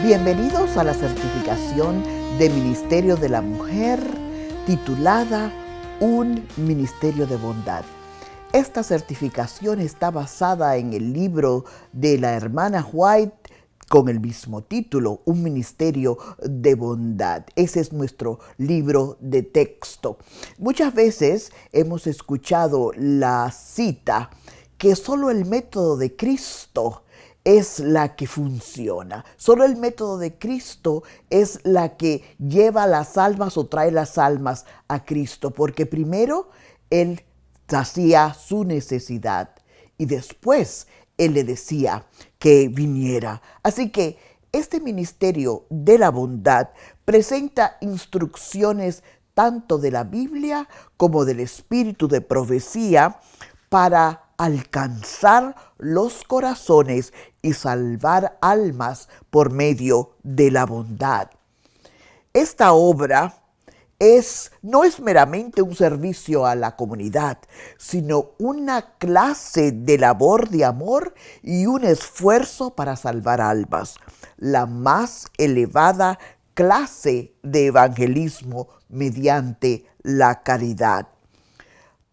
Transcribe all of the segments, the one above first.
Bienvenidos a la certificación de Ministerio de la Mujer titulada Un Ministerio de Bondad. Esta certificación está basada en el libro de la hermana White con el mismo título, Un Ministerio de Bondad. Ese es nuestro libro de texto. Muchas veces hemos escuchado la cita que solo el método de Cristo es la que funciona. Solo el método de Cristo es la que lleva las almas o trae las almas a Cristo, porque primero Él hacía su necesidad y después Él le decía que viniera. Así que este ministerio de la bondad presenta instrucciones tanto de la Biblia como del espíritu de profecía para alcanzar los corazones y salvar almas por medio de la bondad. Esta obra no es meramente un servicio a la comunidad, sino una clase de labor de amor y un esfuerzo para salvar almas, la más elevada clase de evangelismo mediante la caridad.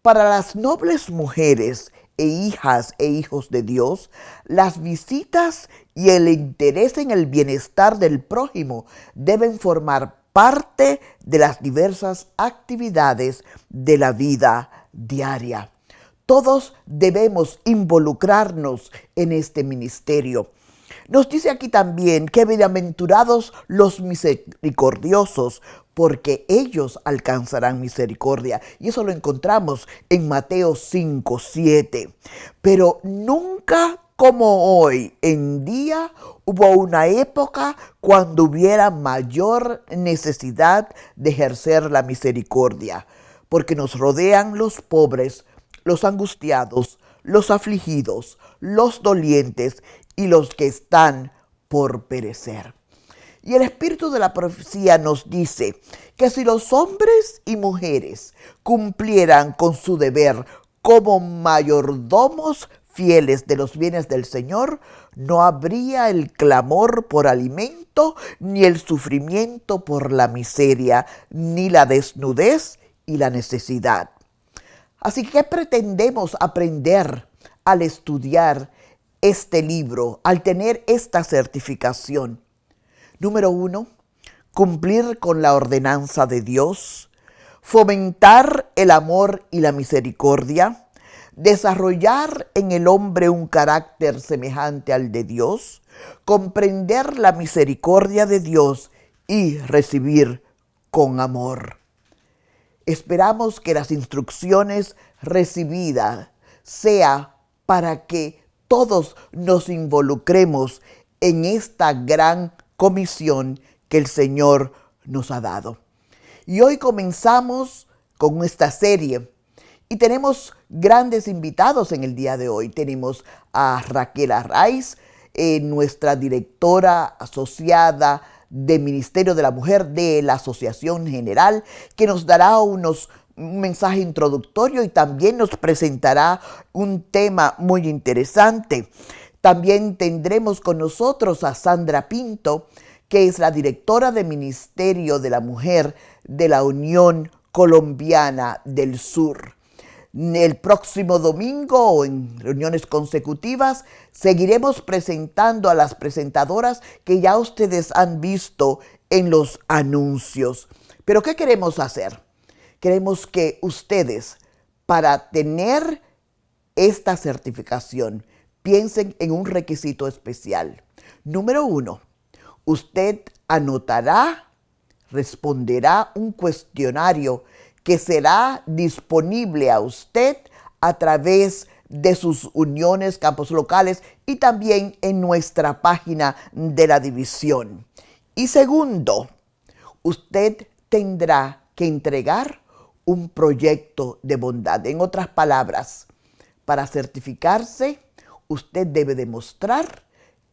Para las nobles mujeres e hijas e hijos de Dios, las visitas y el interés en el bienestar del prójimo deben formar parte de las diversas actividades de la vida diaria. Todos debemos involucrarnos en este ministerio. Nos dice aquí también que bienaventurados los misericordiosos, porque ellos alcanzarán misericordia. Y eso lo encontramos en Mateo 5:7. Pero nunca como hoy en día hubo una época cuando hubiera mayor necesidad de ejercer la misericordia, porque nos rodean los pobres, los angustiados, los afligidos, los dolientes y los que están por perecer. Y el espíritu de la profecía nos dice que si los hombres y mujeres cumplieran con su deber como mayordomos fieles de los bienes del Señor, no habría el clamor por alimento, ni el sufrimiento por la miseria, ni la desnudez y la necesidad. Así que, ¿qué pretendemos aprender al estudiar este libro, al tener esta certificación? Número 1, cumplir con la ordenanza de Dios, fomentar el amor y la misericordia, desarrollar en el hombre un carácter semejante al de Dios, comprender la misericordia de Dios y recibir con amor. Esperamos que las instrucciones recibidas sea para que todos nos involucremos en esta gran comisión que el Señor nos ha dado. Y hoy comenzamos con esta serie y tenemos grandes invitados en el día de hoy. Tenemos a Raquel Arraiz, nuestra directora asociada de Ministerio de la Mujer de la Asociación General, que nos dará un mensaje introductorio y también nos presentará un tema muy interesante. También tendremos con nosotros a Sandra Pinto, que es la directora de Ministerio de la Mujer de la Unión Colombiana del Sur. El próximo domingo o en reuniones consecutivas seguiremos presentando a las presentadoras que ya ustedes han visto en los anuncios. Pero ¿qué queremos hacer? Queremos que ustedes, para tener esta certificación, piensen en un requisito especial. Número 1, usted anotará, responderá un cuestionario que será disponible a usted a través de sus uniones, campos locales y también en nuestra página de la división. Y segundo, usted tendrá que entregar un proyecto de bondad. En otras palabras, para certificarse, usted debe demostrar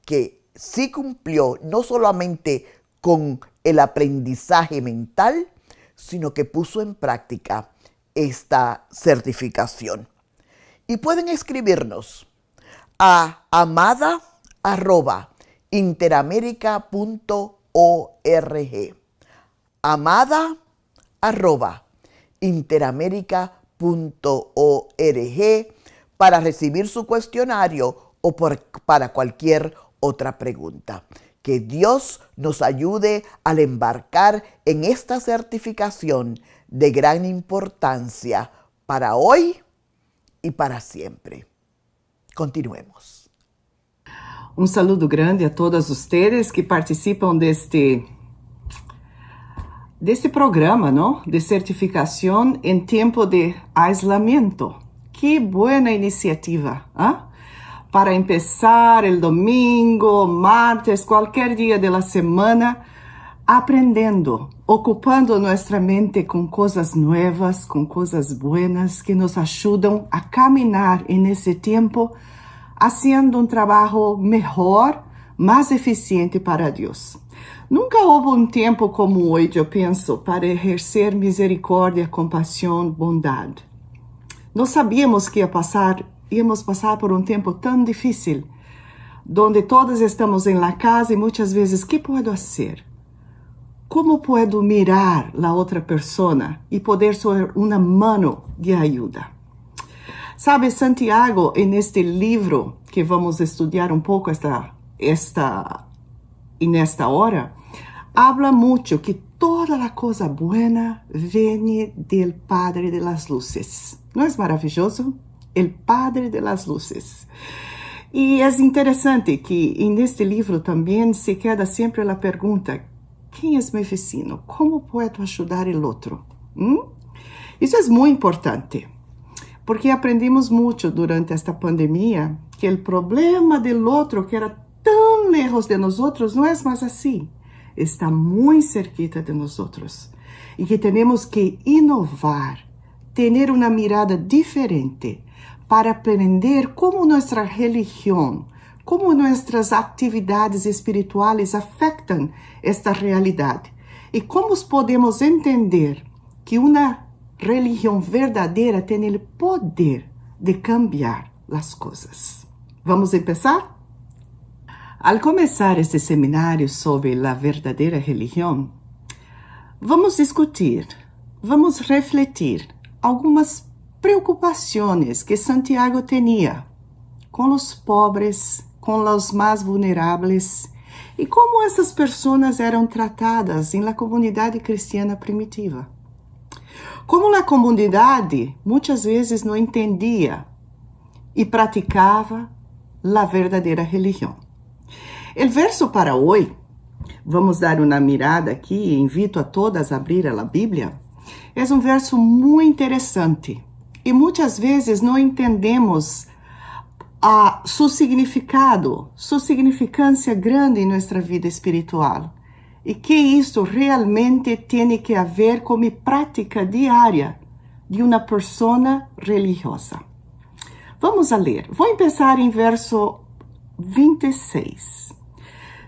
que sí cumplió no solamente con el aprendizaje mental, sino que puso en práctica esta certificación. Y pueden escribirnos a amada@ interamerica.org. amada@interamerica.org para recibir su cuestionario o para cualquier otra pregunta. Que Dios nos ayude al embarcar en esta certificación de gran importancia para hoy y para siempre. Continuemos. Um saludo grande a todas ustedes que participam deste programa, ¿no? De certificação em tempo de aislamiento. Que buena iniciativa, ¿eh? Para empezar el domingo, martes, qualquer dia de la semana, aprendendo, ocupando nuestra mente com coisas nuevas, com coisas buenas que nos ajudam a caminhar nesse tempo, haciendo um trabalho melhor, mais eficiente para Deus. Nunca houve um tempo como hoje, eu penso, para exercer misericórdia, compaixão, bondade. Nós sabíamos que íamos passar por um tempo tão difícil, onde todos estamos em la casa e muitas vezes, ¿qué puedo hacer? Como puedo mirar a outra pessoa e poder ser uma mano de ajuda? Sabe, Santiago, neste livro que vamos estudar um pouco nesta hora, habla muito que toda a coisa buena vem del Padre de las Luces. Não é maravilhoso? El Padre de las Luces. E é interessante que neste livro também se queda sempre a pergunta: quem é meu vizinho? Como posso ajudar o outro? Isso é muito importante, porque aprendimos muito durante esta pandemia que o problema do outro, que era tão lejos de nós, não é mais assim. Está muito cerquita de nós. E que temos que inovar, ter uma mirada diferente, para aprender como nossa religião, como nossas atividades espirituais afetam esta realidade e como podemos entender que uma religião verdadeira tem o poder de cambiar as coisas. Vamos começar? Al começar este seminário sobre a verdadeira religião, vamos discutir, vamos refletir algumas preocupações que Santiago tinha com os pobres, com os mais vulneráveis e como essas pessoas eram tratadas na comunidade cristiana primitiva. Como a comunidade muitas vezes não entendia e praticava a verdadeira religião. O verso para hoje, vamos dar uma mirada aqui e invito a todas a abrir a Bíblia, é um verso muito interessante. E muitas vezes não entendemos seu significado, sua significância grande em nossa vida espiritual. E que isso realmente tem que ver com a prática diária de uma pessoa religiosa. Vamos a ler. Vou começar em verso 26.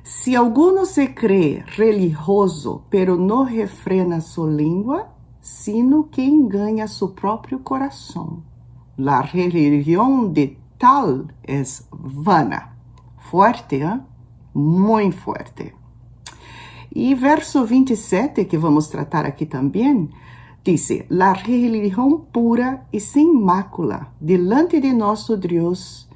Se alguno se crê religioso, pero não refrena sua língua, sino que engana seu próprio coração. La religião de tal es vana. Fuerte, ¿eh? Muito fuerte. E verso 27, que vamos tratar aqui também, diz: La religião pura e sem mácula delante de nosso Deus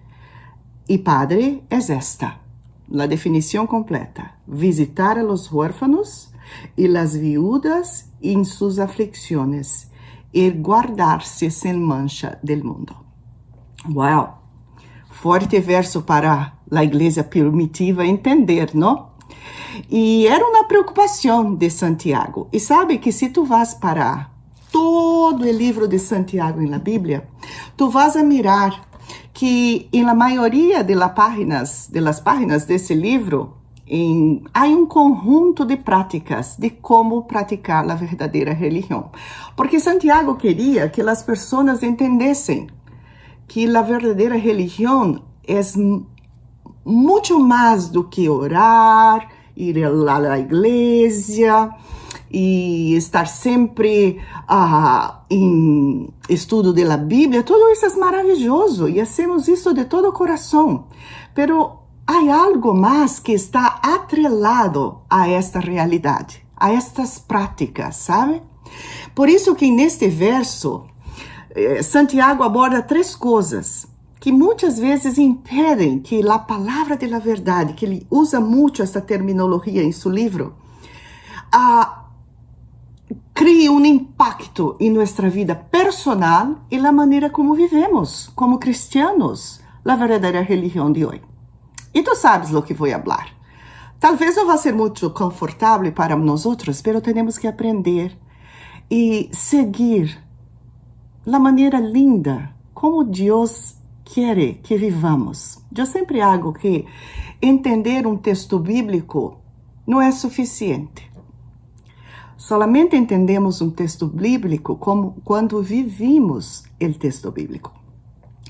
e Padre es esta. La definição completa: visitar a los huérfanos y las viudas en sus aflicciones y guardarse sin mancha del mundo. Wow, forte verso para a igreja primitiva entender, não? E era uma preocupação de Santiago. E sabe que se tu vas para todo o livro de Santiago na Bíblia, tu vas a mirar que na maioria de las páginas desse livro há um conjunto de práticas de como praticar a verdadeira religião. Porque Santiago queria que as pessoas entendessem que a verdadeira religião é muito mais do que orar, ir à igreja e estar sempre em estudo da Bíblia. Tudo isso é maravilhoso e hacemos isso de todo o coração. Pero há algo mais que está atrelado a esta realidade, a estas práticas, sabe? Por isso que neste verso, Santiago aborda 3 coisas que muitas vezes impedem que a palavra da verdade, que ele usa muito esta terminologia em seu livro, crie um impacto em nossa vida personal e na maneira como vivemos, como cristianos, a verdadeira religião de hoje. E tu sabes o que vou falar. Talvez não vá ser muito confortável para nós outros, mas temos que aprender e seguir a maneira linda como Deus quer que vivamos. Eu sempre hago que entender um texto bíblico não é suficiente. Solamente entendemos um texto bíblico quando vivimos o texto bíblico.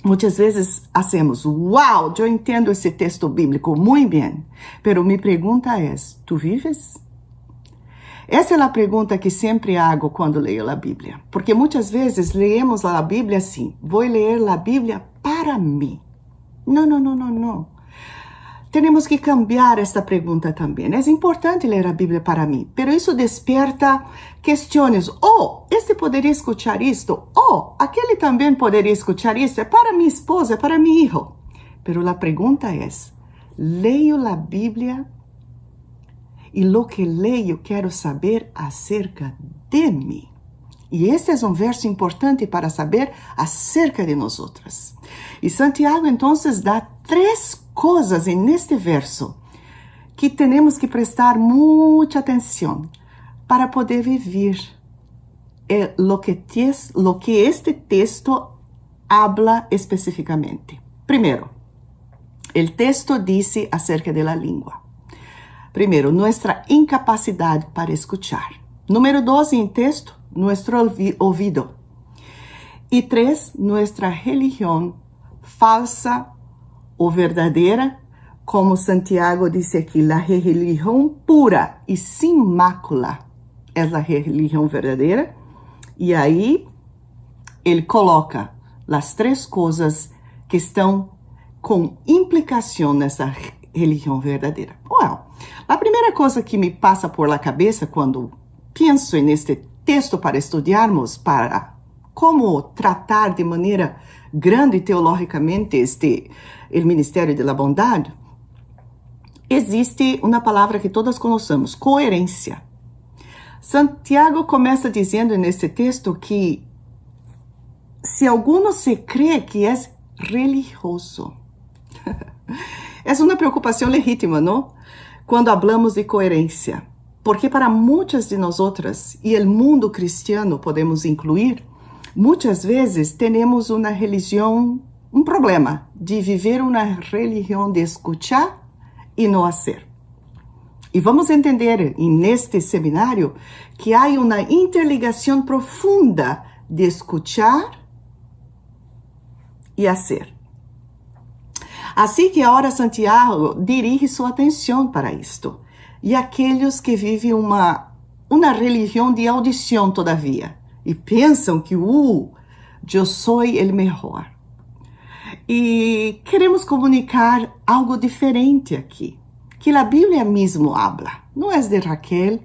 Muitas vezes hacemos, uau, eu entendo esse texto bíblico muito bem, pero minha pergunta é, tu vives? Essa é a pergunta que sempre hago quando leio a Bíblia, porque muitas vezes leemos a Bíblia assim, vou ler a Bíblia para mim. Não. Temos que cambiar esta pergunta também. É importante ler a Bíblia para mim, pero isso desperta questões. Este poderia escuchar isto. Aquele também poderia escuchar isto. É para minha esposa, é para meu filho. Pero a pergunta é, leio a Bíblia e lo que leio quero saber acerca de mim. E este é um verso importante para saber acerca de nós outras. E Santiago, então, dá 3 coisas neste verso que temos que prestar muita atenção para poder viver lo que este texto habla especificamente. Primeiro, o texto diz acerca da língua. Primeiro, nossa incapacidade para escuchar. Número 2, em texto, nosso ouvido. E 3, nossa religião falsa ou verdadeira, como Santiago disse aqui, a religião pura e sem mácula é a religião verdadeira. E aí, ele coloca as 3 coisas que estão com implicação nessa religião verdadeira. A primeira coisa que me passa por la cabeça quando penso neste texto para estudarmos, para como tratar de maneira grande teologicamente o ministério da bondade, existe uma palavra que todos conhecemos, coerência. Santiago começa dizendo neste texto que se alguno se crê que é religioso, é uma preocupação legítima, não? Quando falamos de coerência, porque para muitas de nós outras, e o mundo cristiano podemos incluir, muitas vezes temos uma religião, um problema de viver uma religião de escuchar e não fazer. E vamos entender neste seminário que há uma interligação profunda de escuchar e fazer. Assim que agora Santiago dirige sua atenção para isto. E aqueles que vivem uma religião de audição todavia e pensam que eu sou o melhor. E queremos comunicar algo diferente aqui, que a Bíblia mesmo habla. Não é de Raquel,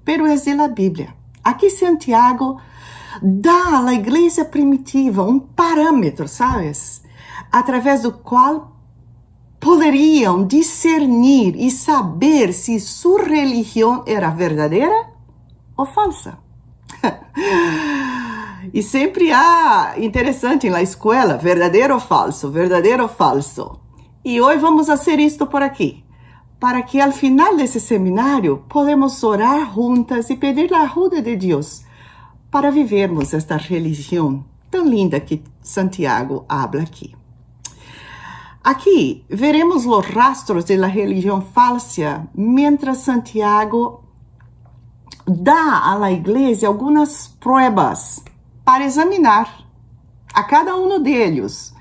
pero é de la Bíblia. Aqui Santiago dá à igreja primitiva um parâmetro, sabes? Através do qual poderiam discernir e saber se sua religião era verdadeira ou falsa. E sempre há, interessante na escola, verdadeiro ou falso, verdadeiro ou falso. E hoje vamos fazer isto por aqui, para que ao final desse seminário podemos orar juntas e pedir a ajuda de Deus para vivermos esta religião tão linda que Santiago habla aqui. Aqui veremos os rastros da religião falsa, mientras Santiago dá à igreja algumas pruebas para examinar a cada um deles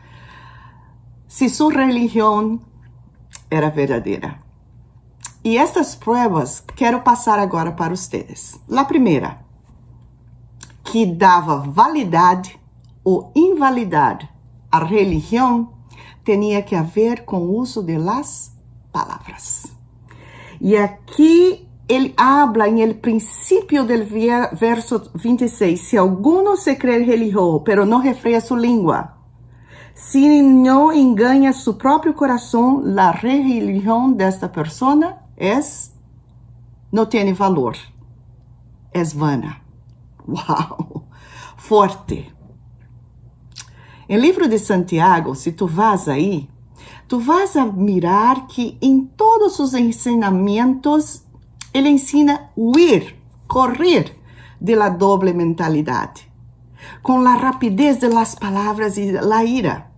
se sua religião era verdadeira. E estas pruebas quero passar agora para vocês. A primeira, que dava validade ou invalidade à religião, tinha que ver com o uso de las palabras. E aqui ele habla em el princípio del verso 26, se alguno se cree religioso, pero no refreia su lengua, si no engaña su propio corazón, la religión de esta persona no tiene valor, es vana. Uau, forte. Em livro de Santiago, se tu vas aí, tu vas a mirar que em todos os ensinamentos ele ensina huir, correr de la doble mentalidade, com la rapidez de las palavras e la ira,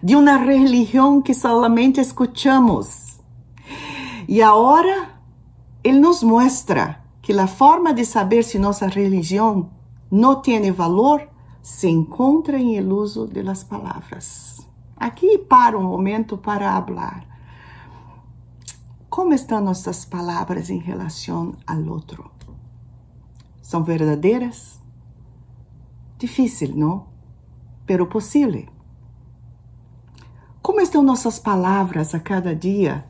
de uma religião que solamente escuchamos. E agora ele nos mostra que a forma de saber se nossa religião não tem valor se encontra em el uso de las palavras. Aqui paro um momento para falar. Como estão nossas palavras em relação ao outro? São verdadeiras? Difícil, não? Pero possível. Como estão nossas palavras a cada dia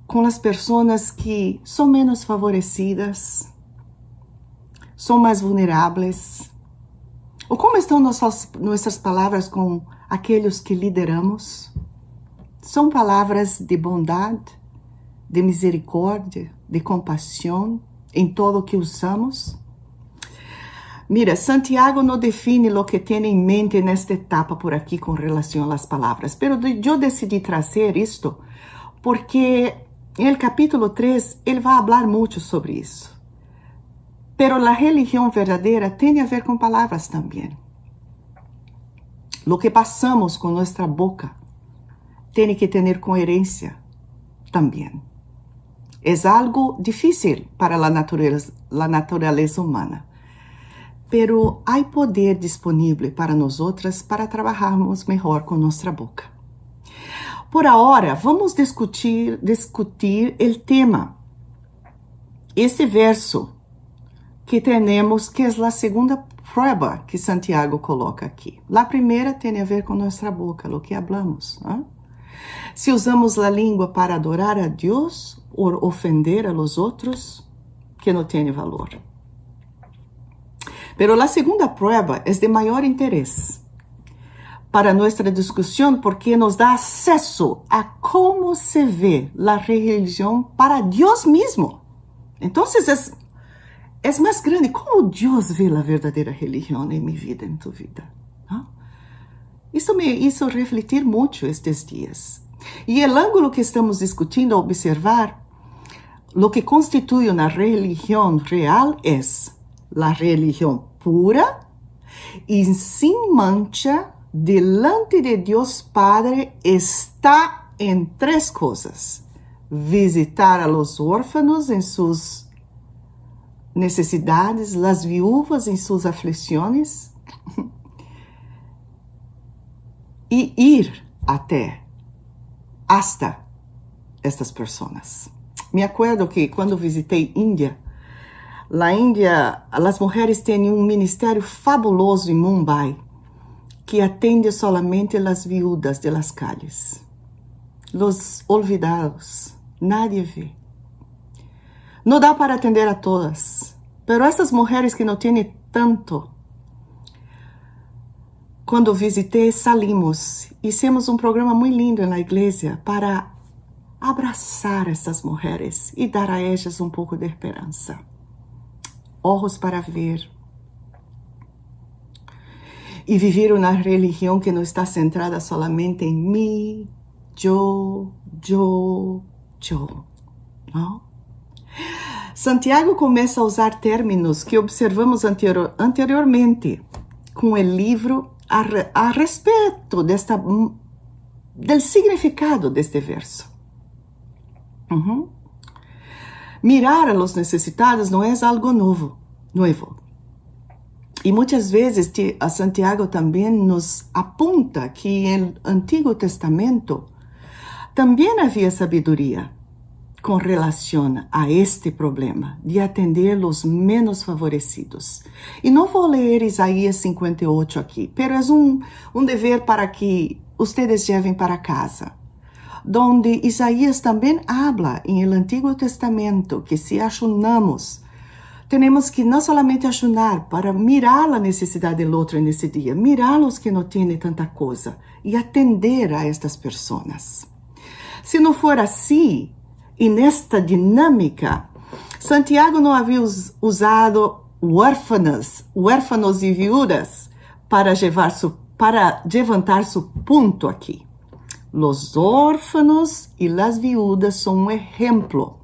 com as pessoas que são menos favorecidas, são mais vulneráveis? Ou como estão nossas palavras com aqueles que lideramos? São palavras de bondade, de misericórdia, de compaixão em todo o que usamos? Mira, Santiago não define o que tem em mente nesta etapa por aqui com relação às palavras, pero eu decidi trazer isto porque no capítulo 3 ele vai falar muito sobre isso. Pero a religião verdadeira tem a ver com palavras também. Lo que passamos com nossa boca tem que ter coerência também. É algo difícil para a natureza humana, pero há poder disponível para nós outras para trabalharmos melhor com nossa boca. Por agora, vamos discutir o tema. Esse verso que temos, que é a segunda prova que Santiago coloca aqui. A primeira tem a ver com nossa boca, o que falamos. Se usamos a língua para adorar a Deus ou ofender a los outros, que não tem valor. Pero a segunda prova é de maior interesse para nossa discussão porque nos dá acesso a como se vê a religião para Deus mesmo. Então, é mais grande. Como Deus vê a verdadeira religião em minha vida, em tua vida? Isso me hizo refletir muito estes dias. E o ângulo que estamos discutindo, observar, o que constitui uma religião real é a religião pura e sem mancha delante de Deus Padre está em três coisas: visitar a los órfãos em suas necessidades, las viúvas em suas aflições e ir hasta estas pessoas. Me acuerdo que quando visitei Índia, as mulheres têm um ministério fabuloso em Mumbai que atende solamente as viúvas de las calles, los olvidados, nadie vê. Não dá para atender a todas, pero essas mulheres que não têm tanto, quando visitei, salimos, hicimos um programa muito lindo na igreja para abraçar essas mulheres e dar a elas um pouco de esperança. Olhos para ver. E viver uma religião que não está centrada solamente em mim, eu. Não? Santiago começa a usar términos que observamos anteriormente com o livro a respeito do significado deste verso. Mirar a los necessitados não é algo novo. E muitas vezes a Santiago também nos aponta que no Antigo Testamento também havia sabedoria com relação a este problema de atender os menos favorecidos. E não vou ler Isaías 58 aqui, pero é um dever para que vocês levem para casa. donde Isaías también habla en el Antiguo Testamento que si ayunamos, tenemos que no solamente ayunar para mirar la necesidad del otro en ese día, mirar a los que no tienen tanta cosa y atender a estas personas. Si no fuera así, en esta dinámica, Santiago no había usado huérfanos y viudas para levantar su punto aquí. Los órfanos y las viudas son un ejemplo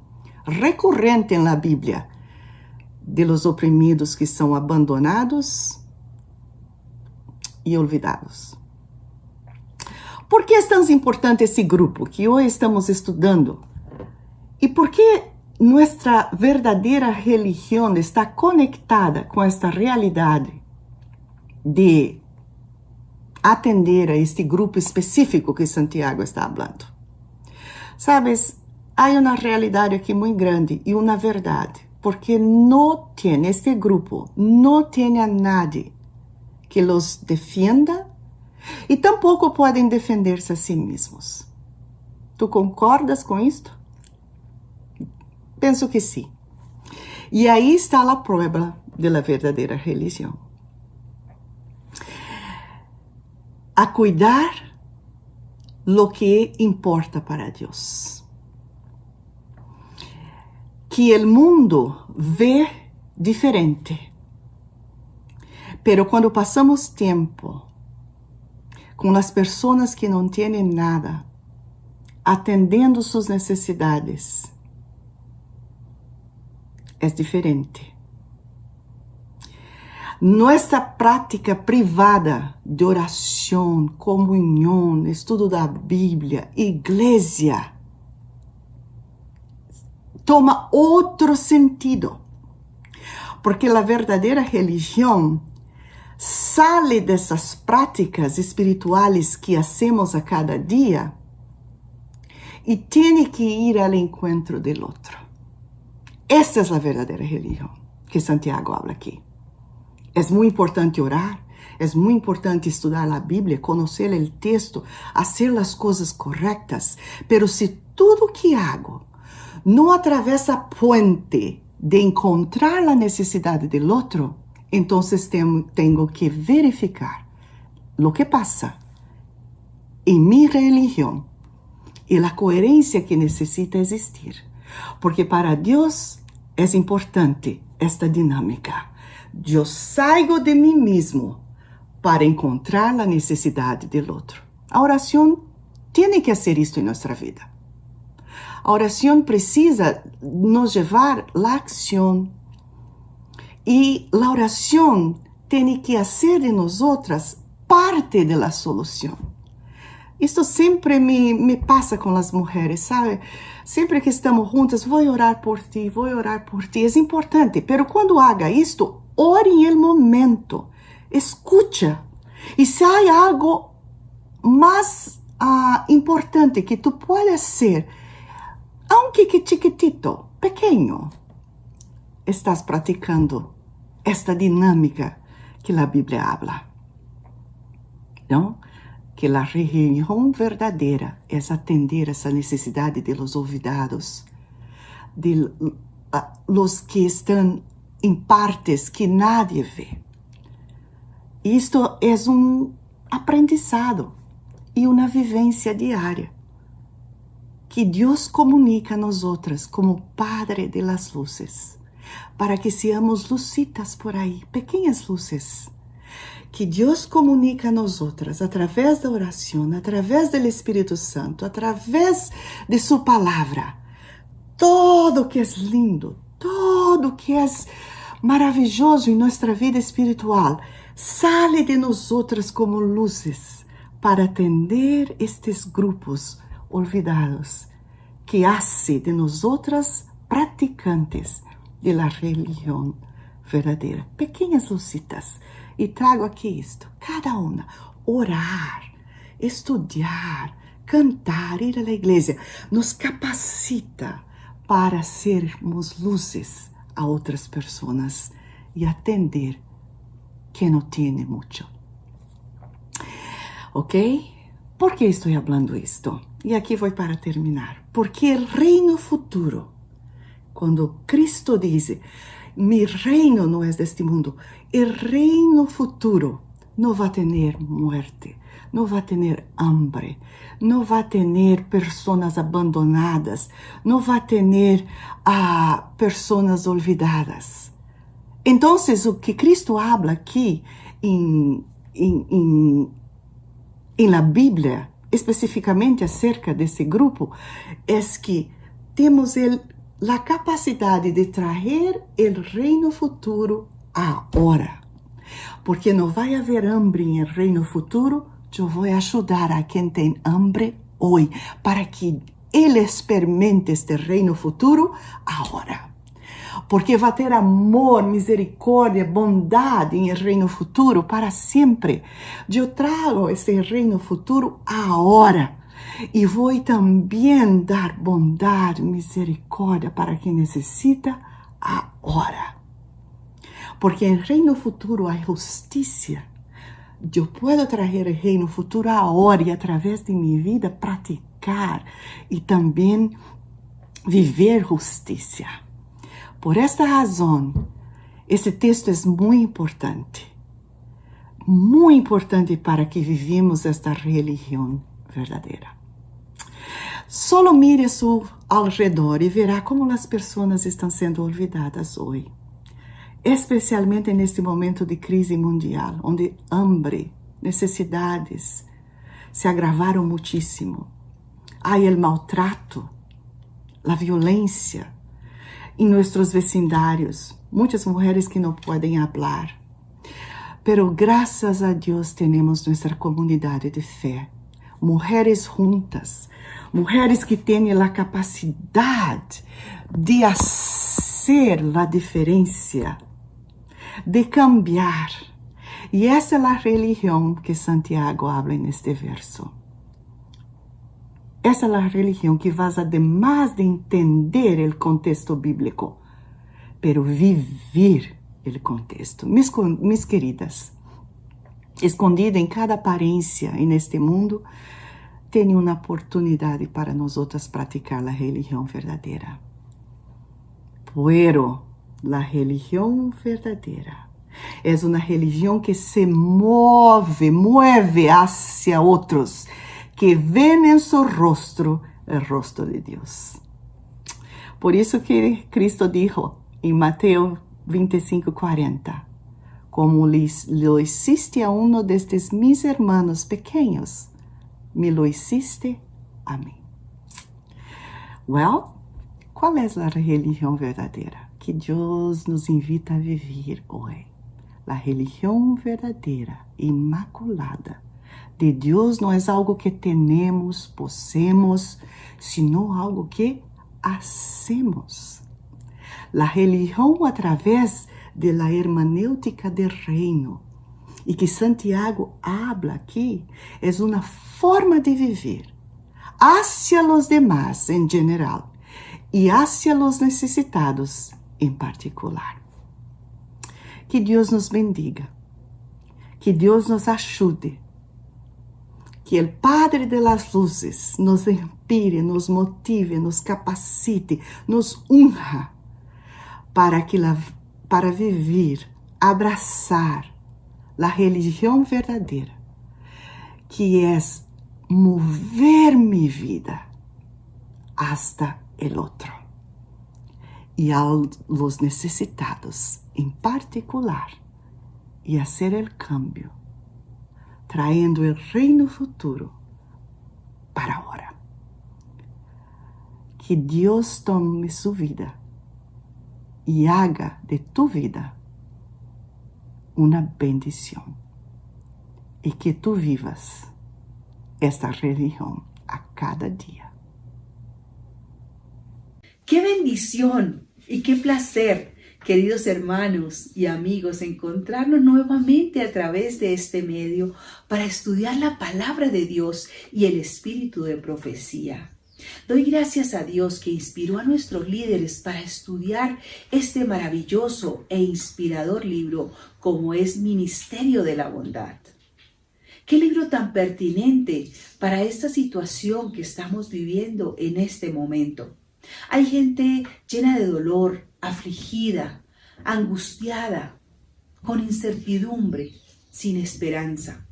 recurrente en la Biblia de los oprimidos que são abandonados e olvidados. Por que é tão importante esse grupo que hoje estamos estudando? E por que nossa verdadeira religião está conectada com esta realidade de atender a este grupo específico que Santiago está falando? Sabes, há uma realidade aqui muito grande e uma verdade. Porque este grupo no tiene a nadie que los defienda y tampoco pueden defenderse a sí mismos. ¿Tú concordas con esto? Penso que sí. Y ahí está la prueba de la verdadera religión. A cuidar lo que importa para Dios. Que el mundo ve diferente. Pero cuando pasamos tiempo con las personas que no tienen nada, atendiendo sus necesidades, es diferente. Nuestra práctica privada de oración, comunión, estudo da Biblia, iglesia, toma outro sentido, porque a verdadeira religião sale dessas práticas espirituais que hacemos a cada dia e tem que ir ao encontro do outro. Esta é a verdadeira religião que Santiago habla aqui. É muito importante orar, é muito importante estudar a Bíblia, conhecer o texto, fazer as coisas corretas, pero se tudo que hago no atravessa puente de encontrar a necessidade do outro, então tenho que verificar o que passa em minha religião e a coerência que necessita existir. Porque para Deus é importante esta dinâmica. Eu saio de mim mesmo para encontrar a necessidade do outro. A oração tem que ser isto em nossa vida. A oração precisa nos levar à ação. E a oração tem que fazer de nós parte da solução. Isto sempre me passa com as mulheres, sabe? Sempre que estamos juntas, vou orar por ti, vou orar por ti. É importante, mas quando haga isto, ore em el momento. Escucha. E se há algo mais importante que tu puedes hacer, aunque que chiquitito, pequeño, estás practicando esta dinámica que a Bíblia habla. ¿No? Que a religião verdadeira é atender essa necessidade de los olvidados, de los que estão em partes que nadie vê. Isto é aprendizado e uma vivência diária que Deus comunica a nós como Padre de las Luces, para que seamos lucitas por aí, pequenas luzes, que Deus comunica a nós através da oração, através do Espírito Santo, através de sua palavra. Todo que é lindo, todo que é maravilhoso em nossa vida espiritual, sale de nós como luzes para atender estes grupos olvidados que hace de nós praticantes de la religião verdadeira. Pequenas lucitas. E trago aqui isto, cada uma, orar, estudar, cantar, ir à igreja, nos capacita para sermos luzes a outras pessoas e atender quem não tem muito. Ok? Por que estou falando isto? Y aquí voy para terminar. Porque el reino futuro, cuando Cristo dice, mi reino no es de este mundo, el reino futuro no va a tener muerte, no va a tener hambre, no va a tener personas abandonadas, no va a tener personas olvidadas. Entonces, lo que Cristo habla aquí en la Biblia, especificamente acerca de ese grupo, es que tenemos la capacidad de traer el reino futuro ahora. Porque no va a haber hambre en el reino futuro, yo voy a ayudar a quien tiene hambre hoy, para que él experimente este reino futuro ahora. Porque va a ter amor, misericórdia, bondade em reino futuro para sempre. Eu trago esse reino futuro agora. E vou também dar bondade, misericórdia para quem necessita agora. Porque em reino futuro há justiça. Eu posso trazer o reino futuro agora e através de minha vida praticar e também viver justiça. Por esta razão, esse texto é muito importante para que vivamos esta religião verdadeira. Solo mire a seu alrededor e verá como as pessoas estão sendo olvidadas hoje, especialmente neste momento de crise mundial, onde hambre, necessidades se agravaram muitíssimo. Há o maltrato, a violência, em nossos vecindários, muitas mulheres que não podem falar. Pero graças a Deus temos nossa comunidade de fé, mulheres juntas, mulheres que têm a capacidade de fazer a diferença, de cambiar. E essa é a religião que Santiago habla neste verso. Essa é a religião que vai, además de entender o contexto bíblico, pero vivir o contexto. Mis queridas, escondida em cada aparência neste mundo, tem uma oportunidade para nós outras praticar a religião verdadeira. Pero a religião verdadeira é uma religião que se move hacia outros, que ven en su rostro el rostro de Dios. Por isso que Cristo dijo em Mateus 25:40, como lo hiciste a uno de estes mis hermanos pequeños, me lo hiciste a mim. Well, qual é a religião verdadeira que Deus nos invita a viver hoje? A religião verdadeira, imaculada, de Deus não é algo que temos, possemos, sino algo que hacemos. La religião através de la hermenêutica del reino, e que Santiago habla aqui, é uma forma de viver hacia los demás em geral e hacia los necessitados em particular. Que Deus nos bendiga, que Deus nos ajude, que o Padre de las Luces nos inspire, nos motive, nos capacite, nos unja para viver, abraçar a religião verdadeira, que é mover minha vida hasta el outro e a los necessitados em particular, e fazer o cambio, trayendo o reino futuro para agora. Que Deus tome sua vida e haga de tu vida uma bendição, e que tu vivas esta religião a cada dia. ¡Qué bendición y qué placer, queridos hermanos y amigos, encontrarnos nuevamente a través de este medio para estudiar la palabra de Dios y el espíritu de profecía! Doy gracias a Dios que inspiró a nuestros líderes para estudiar este maravilloso e inspirador libro como es Ministerio de la Bondad. Qué libro tan pertinente para esta situación que estamos viviendo en este momento. Hay gente llena de dolor, afligida, angustiada, con incertidumbre, sin esperanza.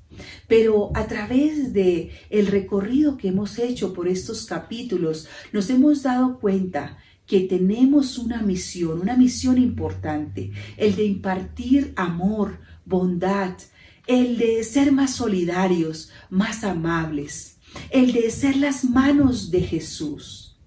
Pero a través de el recorrido que hemos hecho por estos capítulos, nos hemos dado cuenta que tenemos una misión importante, el de impartir amor, bondad, el de ser más solidarios, más amables, el de ser las manos de Jesús.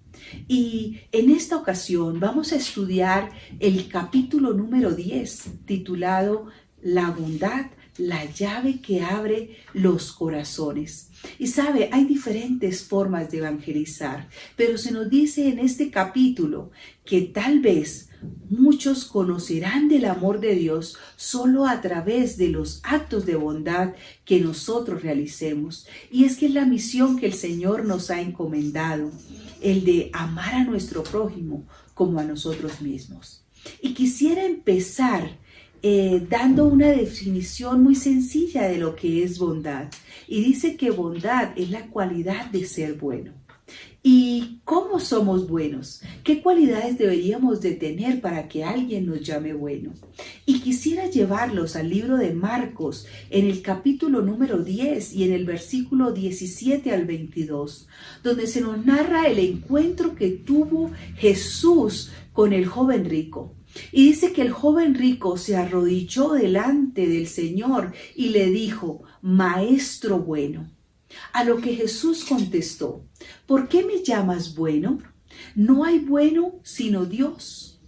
Y en esta ocasión vamos a estudiar el capítulo número 10, titulado La bondad, la llave que abre los corazones. Y sabe, hay diferentes formas de evangelizar, pero se nos dice en este capítulo que tal vez muchos conocerán del amor de Dios solo a través de los actos de bondad que nosotros realicemos. Y es que es la misión que el Señor nos ha encomendado, el de amar a nuestro prójimo como a nosotros mismos. Y quisiera empezar dando una definición muy sencilla de lo que es bondad. Y dice que bondad es la cualidad de ser bueno. ¿Y cómo somos buenos? ¿Qué cualidades deberíamos de tener para que alguien nos llame bueno? Y quisiera llevarlos al libro de Marcos, en el capítulo número 10 y en el versículo 17 al 22, donde se nos narra el encuentro que tuvo Jesús con el joven rico. Y dice que el joven rico se arrodilló delante del Señor y le dijo: Maestro bueno. A lo que Jesús contestó: ¿por qué me llamas bueno? No hay bueno sino Dios.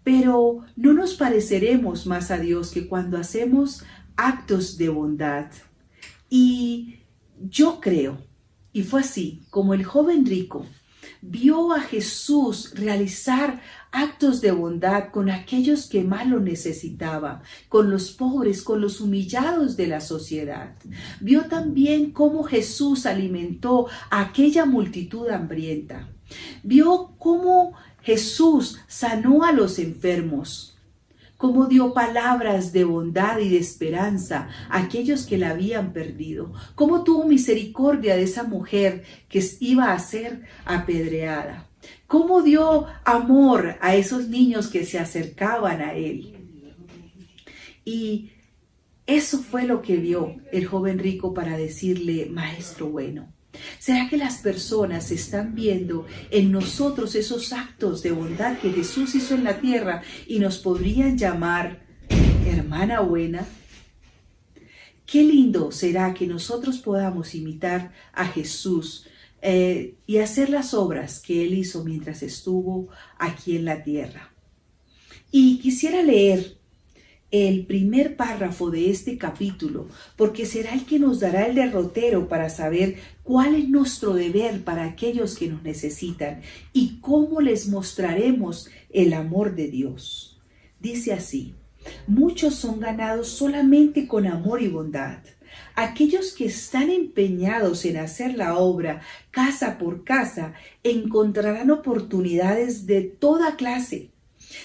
Pero no nos pareceremos más a Dios que cuando hacemos actos de bondad. Y yo creo, y fue así como el joven rico vio a Jesús realizar actos de bondad con aquellos que más lo necesitaban, con los pobres, con los humillados de la sociedad. Vio también cómo Jesús alimentó a aquella multitud hambrienta. Vio cómo Jesús sanó a los enfermos, cómo dio palabras de bondad y de esperanza a aquellos que la habían perdido, cómo tuvo misericordia de esa mujer que iba a ser apedreada, cómo dio amor a esos niños que se acercaban a él. Y eso fue lo que vio el joven rico para decirle: Maestro bueno. ¿Será que las personas están viendo en nosotros esos actos de bondad que Jesús hizo en la tierra y nos podrían llamar hermana buena? Qué lindo será que nosotros podamos imitar a Jesús y hacer las obras que Él hizo mientras estuvo aquí en la tierra. Y quisiera leer el primer párrafo de este capítulo, porque será el que nos dará el derrotero para saber cuál es nuestro deber para aquellos que nos necesitan y cómo les mostraremos el amor de Dios. Dice así: muchos son ganados solamente con amor y bondad. Aquellos que están empeñados en hacer la obra casa por casa encontrarán oportunidades de toda clase.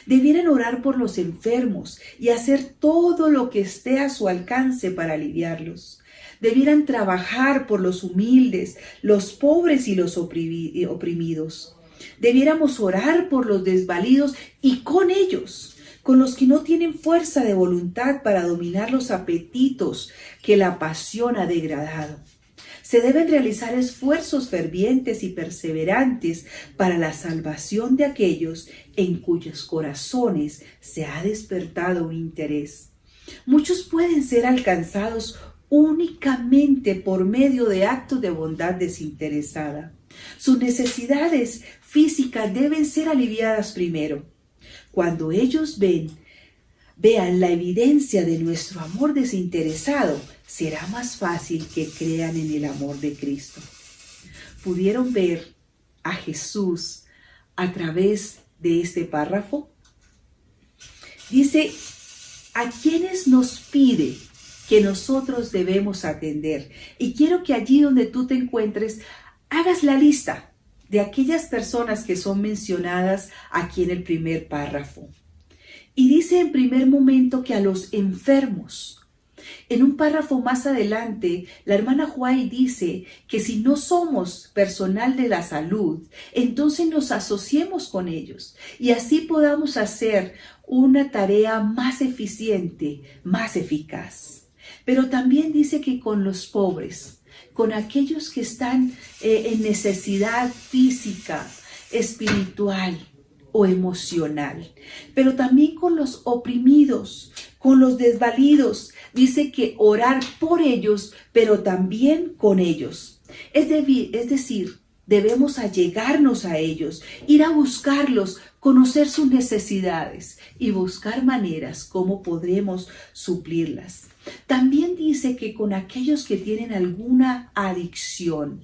Debieran orar por los enfermos y hacer todo lo que esté a su alcance para aliviarlos. Debieran trabajar por los humildes, los pobres y los oprimidos. Debiéramos orar por los desvalidos y con ellos, con los que no tienen fuerza de voluntad para dominar los apetitos que la pasión ha degradado. Se deben realizar esfuerzos fervientes y perseverantes para la salvación de aquellos en cuyos corazones se ha despertado un interés. Muchos pueden ser alcanzados únicamente por medio de actos de bondad desinteresada. Sus necesidades físicas deben ser aliviadas primero. Cuando ellos vean la evidencia de nuestro amor desinteresado, será más fácil que crean en el amor de Cristo. ¿Pudieron ver a Jesús a través de este párrafo? Dice: ¿a quiénes nos pide que nosotros debemos atender? Y quiero que allí donde tú te encuentres, hagas la lista de aquellas personas que son mencionadas aquí en el primer párrafo. Y dice en primer momento que a los enfermos. En un párrafo más adelante, la hermana White dice que si no somos personal de la salud, entonces nos asociemos con ellos y así podamos hacer una tarea más eficiente, más eficaz. Pero también dice que con los pobres, con aquellos que están en necesidad física, espiritual o emocional, pero también con los oprimidos, con los desvalidos. Dice que orar por ellos, pero también con ellos. Es decir, debemos allegarnos a ellos, ir a buscarlos, conocer sus necesidades y buscar maneras como podremos suplirlas. También dice que con aquellos que tienen alguna adicción.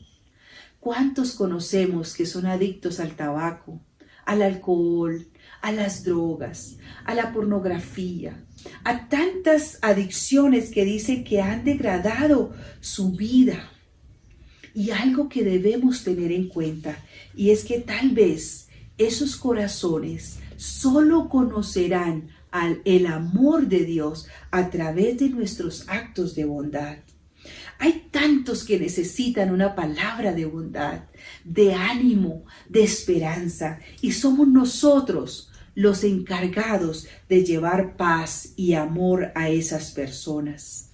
¿Cuántos conocemos que son adictos al tabaco, al alcohol, a las drogas, a la pornografía, a tantas adicciones que dicen que han degradado su vida? Y algo que debemos tener en cuenta, y es que tal vez esos corazones solo conocerán el amor de Dios a través de nuestros actos de bondad. Hay tantos que necesitan una palabra de bondad, de ánimo, de esperanza, y somos nosotros los encargados de llevar paz y amor a esas personas.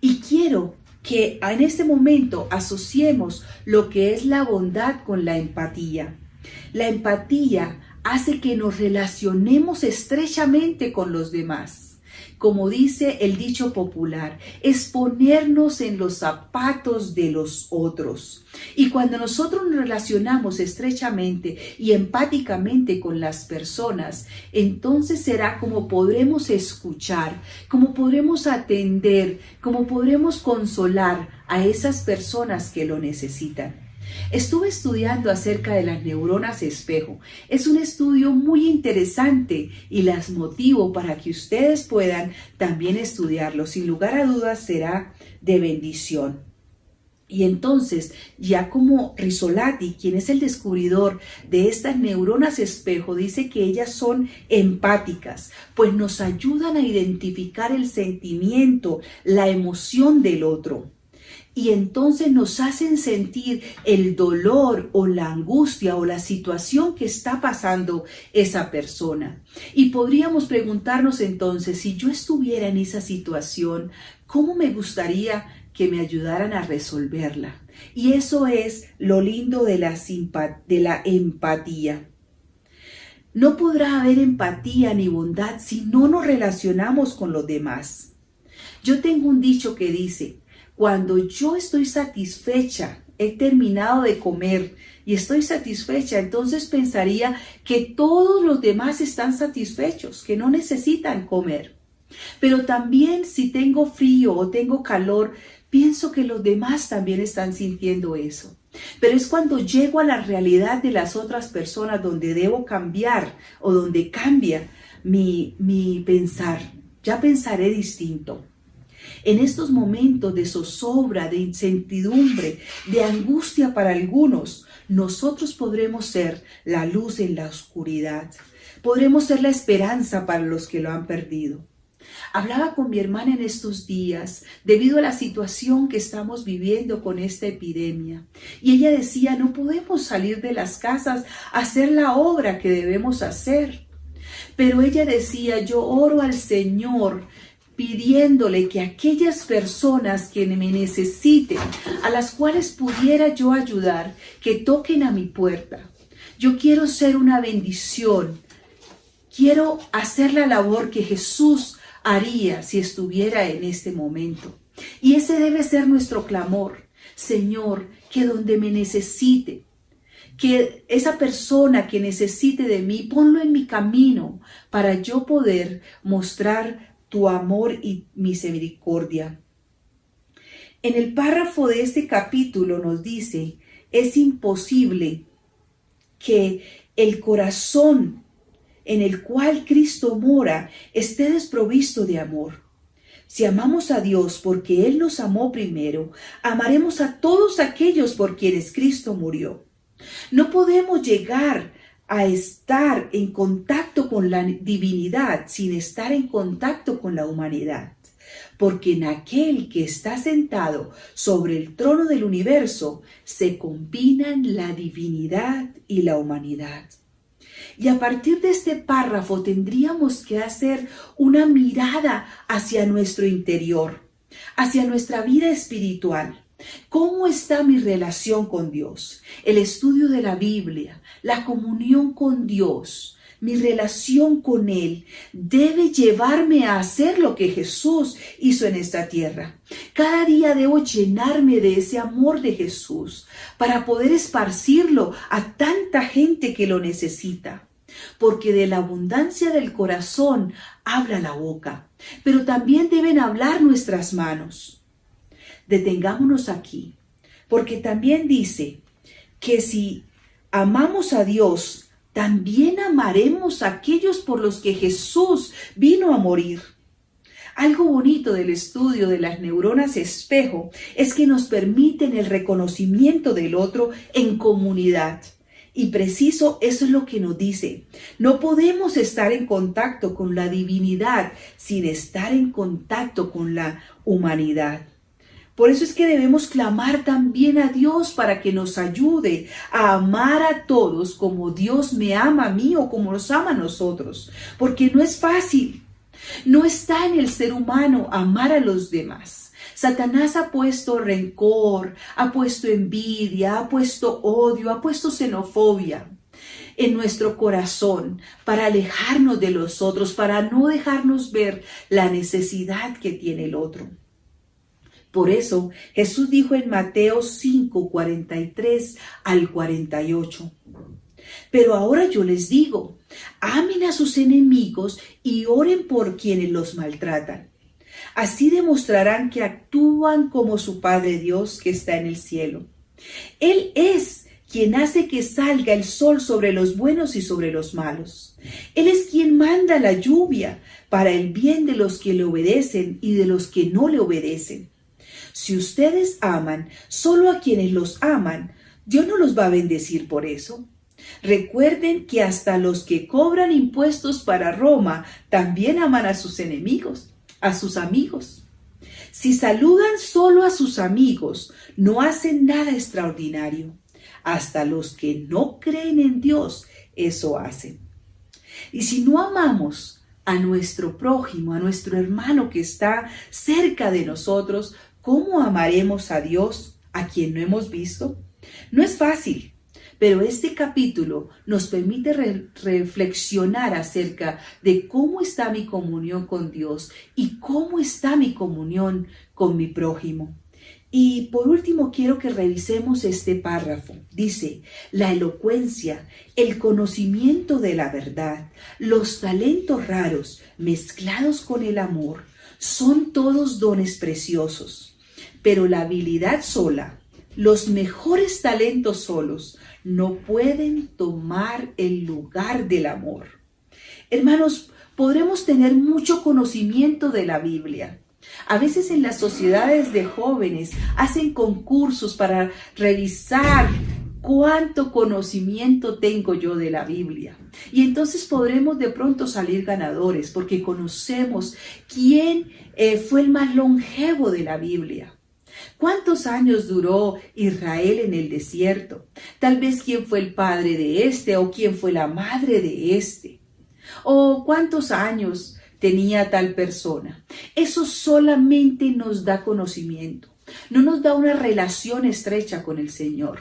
Y quiero que en este momento asociemos lo que es la bondad con la empatía. La empatía hace que nos relacionemos estrechamente con los demás. Como dice el dicho popular, es ponernos en los zapatos de los otros. Y cuando nosotros nos relacionamos estrechamente y empáticamente con las personas, entonces será como podremos escuchar, como podremos atender, como podremos consolar a esas personas que lo necesitan. Estuve estudiando acerca de las neuronas espejo. Es un estudio muy interesante y las motivo para que ustedes puedan también estudiarlo. Sin lugar a dudas será de bendición. Y entonces, ya como Rizzolatti, quien es el descubridor de estas neuronas espejo, dice que ellas son empáticas, pues nos ayudan a identificar el sentimiento, la emoción del otro. Y entonces nos hacen sentir el dolor o la angustia o la situación que está pasando esa persona. Y podríamos preguntarnos entonces, si yo estuviera en esa situación, ¿cómo me gustaría que me ayudaran a resolverla? Y eso es lo lindo de la empatía. No podrá haber empatía ni bondad si no nos relacionamos con los demás. Yo tengo un dicho que dice: cuando yo estoy satisfecha, he terminado de comer y estoy satisfecha, entonces pensaría que todos los demás están satisfechos, que no necesitan comer. Pero también si tengo frío o tengo calor, pienso que los demás también están sintiendo eso. Pero es cuando llego a la realidad de las otras personas donde debo cambiar o donde cambia mi pensar. Ya pensaré distinto. En estos momentos de zozobra, de incertidumbre, de angustia para algunos, nosotros podremos ser la luz en la oscuridad. Podremos ser la esperanza para los que lo han perdido. Hablaba con mi hermana en estos días debido a la situación que estamos viviendo con esta epidemia. Y ella decía, no podemos salir de las casas a hacer la obra que debemos hacer. Pero ella decía, yo oro al Señor pidiéndole que aquellas personas que me necesiten, a las cuales pudiera yo ayudar, que toquen a mi puerta. Yo quiero ser una bendición. Quiero hacer la labor que Jesús haría si estuviera en este momento. Y ese debe ser nuestro clamor. Señor, que donde me necesite, que esa persona que necesite de mí, ponlo en mi camino para yo poder mostrar tu amor y misericordia. En el párrafo de este capítulo nos dice, es imposible que el corazón en el cual Cristo mora esté desprovisto de amor. Si amamos a Dios porque Él nos amó primero, amaremos a todos aquellos por quienes Cristo murió. No podemos llegar a estar en contacto con la divinidad sin estar en contacto con la humanidad. porque en aquel que está sentado sobre el trono del universo se combinan la divinidad y la humanidad. Y a partir de este párrafo tendríamos que hacer una mirada hacia nuestro interior, hacia nuestra vida espiritual. ¿Cómo está mi relación con Dios? El estudio de la Biblia, la comunión con Dios, mi relación con Él debe llevarme a hacer lo que Jesús hizo en esta tierra. Cada día debo llenarme de ese amor de Jesús para poder esparcirlo a tanta gente que lo necesita. Porque de la abundancia del corazón habla la boca, pero también deben hablar nuestras manos. Detengámonos aquí, porque también dice que si amamos a Dios, también amaremos a aquellos por los que Jesús vino a morir. Algo bonito del estudio de las neuronas espejo es que nos permiten el reconocimiento del otro en comunidad. Y preciso, eso es lo que nos dice. No podemos estar en contacto con la divinidad sin estar en contacto con la humanidad. Por eso es que debemos clamar también a Dios para que nos ayude a amar a todos como Dios me ama a mí o como nos ama a nosotros. Porque no es fácil. No está en el ser humano amar a los demás. Satanás ha puesto rencor, ha puesto envidia, ha puesto odio, ha puesto xenofobia en nuestro corazón para alejarnos de los otros, para no dejarnos ver la necesidad que tiene el otro. Por eso Jesús dijo en Mateo 5, 43 al 48. Pero ahora yo les digo, amen a sus enemigos y oren por quienes los maltratan. Así demostrarán que actúan como su Padre Dios que está en el cielo. Él es quien hace que salga el sol sobre los buenos y sobre los malos. Él es quien manda la lluvia para el bien de los que le obedecen y de los que no le obedecen. Si ustedes aman solo a quienes los aman, Dios no los va a bendecir por eso. Recuerden que hasta los que cobran impuestos para Roma también aman a sus enemigos, a sus amigos. Si saludan solo a sus amigos, no hacen nada extraordinario. Hasta los que no creen en Dios, eso hacen. Y si no amamos a nuestro prójimo, a nuestro hermano que está cerca de nosotros, ¿cómo amaremos a Dios a quien no hemos visto? No es fácil. Pero este capítulo nos permite reflexionar acerca de cómo está mi comunión con Dios y cómo está mi comunión con mi prójimo. Y por último quiero que revisemos este párrafo. Dice, la elocuencia, el conocimiento de la verdad, los talentos raros mezclados con el amor, son todos dones preciosos. Pero la habilidad sola, los mejores talentos solos, no pueden tomar el lugar del amor. Hermanos, podremos tener mucho conocimiento de la Biblia. A veces en las sociedades de jóvenes hacen concursos para revisar cuánto conocimiento tengo yo de la Biblia. Y entonces podremos de pronto salir ganadores porque conocemos quién fue el más longevo de la Biblia. ¿Cuántos años duró Israel en el desierto? Tal vez quién fue el padre de este o quién fue la madre de este. O cuántos años tenía tal persona. Eso solamente nos da conocimiento. No nos da una relación estrecha con el Señor.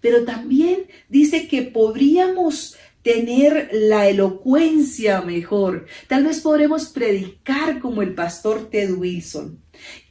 Pero también dice que podríamos tener la elocuencia mejor. Tal vez podremos predicar como el pastor Ted Wilson.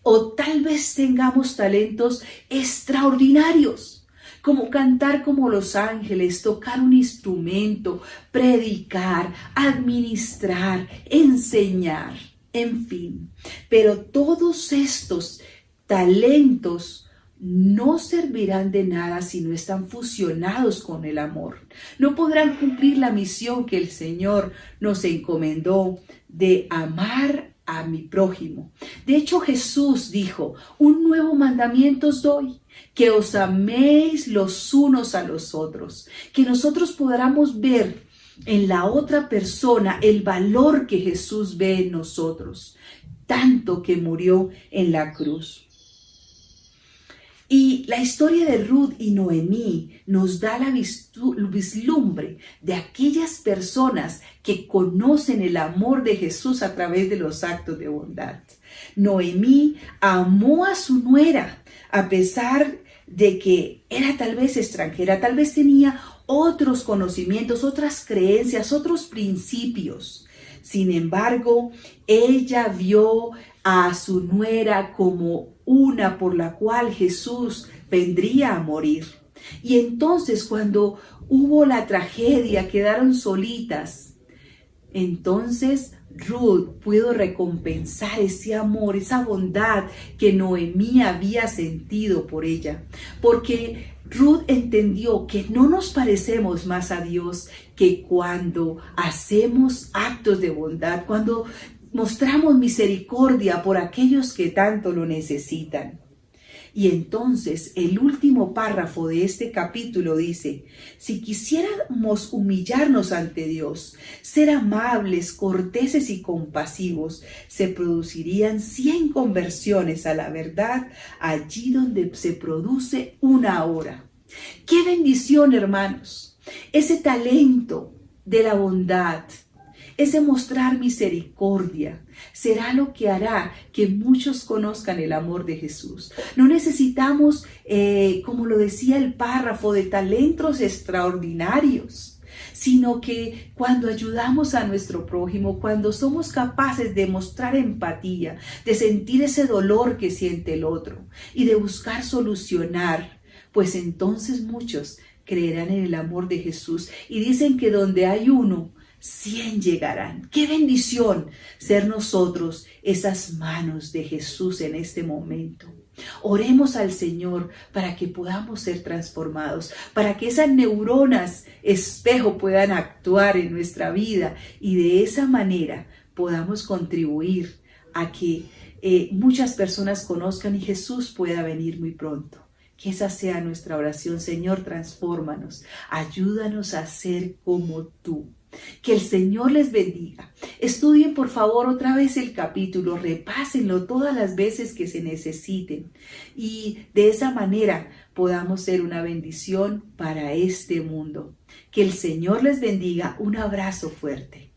O tal vez tengamos talentos extraordinarios, como cantar como los ángeles, tocar un instrumento, predicar, administrar, enseñar, en fin. Pero todos estos talentos no servirán de nada si no están fusionados con el amor. No podrán cumplir la misión que el Señor nos encomendó de amar a mi prójimo. De hecho, Jesús dijo, un nuevo mandamiento os doy, que os améis los unos a los otros, que nosotros podamos ver en la otra persona el valor que Jesús ve en nosotros. tanto que murió en la cruz. Y la historia de Ruth y Noemí nos da la vislumbre de aquellas personas que conocen el amor de Jesús a través de los actos de bondad. Noemí amó a su nuera a pesar de que era tal vez extranjera, tal vez tenía otros conocimientos, otras creencias, otros principios. Sin embargo, ella vio a su nuera como una por la cual Jesús vendría a morir. Y entonces cuando hubo la tragedia, quedaron solitas. Entonces Ruth pudo recompensar ese amor, esa bondad que Noemí había sentido por ella. Porque Ruth entendió que no nos parecemos más a Dios que cuando hacemos actos de bondad, cuando mostramos misericordia por aquellos que tanto lo necesitan. Y entonces el último párrafo de este capítulo dice: si quisiéramos humillarnos ante Dios, ser amables, corteses y compasivos, se producirían 100 conversiones a la verdad allí donde se produce una hora. ¡Qué bendición, hermanos! Ese talento de la bondad, ese mostrar misericordia, será lo que hará que muchos conozcan el amor de Jesús. No necesitamos, como lo decía el párrafo, de talentos extraordinarios, sino que cuando ayudamos a nuestro prójimo, cuando somos capaces de mostrar empatía, de sentir ese dolor que siente el otro y de buscar solucionar, pues entonces muchos creerán en el amor de Jesús. Y dicen que donde hay uno, 100 llegarán. ¡Qué bendición ser nosotros esas manos de Jesús en este momento! Oremos al Señor para que podamos ser transformados, para que esas neuronas espejo puedan actuar en nuestra vida y de esa manera podamos contribuir a que muchas personas conozcan y Jesús pueda venir muy pronto. Que esa sea nuestra oración. Señor, transfórmanos, ayúdanos a ser como tú. Que el Señor les bendiga. Estudien por favor otra vez el capítulo, repásenlo todas las veces que se necesiten y de esa manera podamos ser una bendición para este mundo. Que el Señor les bendiga. Un abrazo fuerte.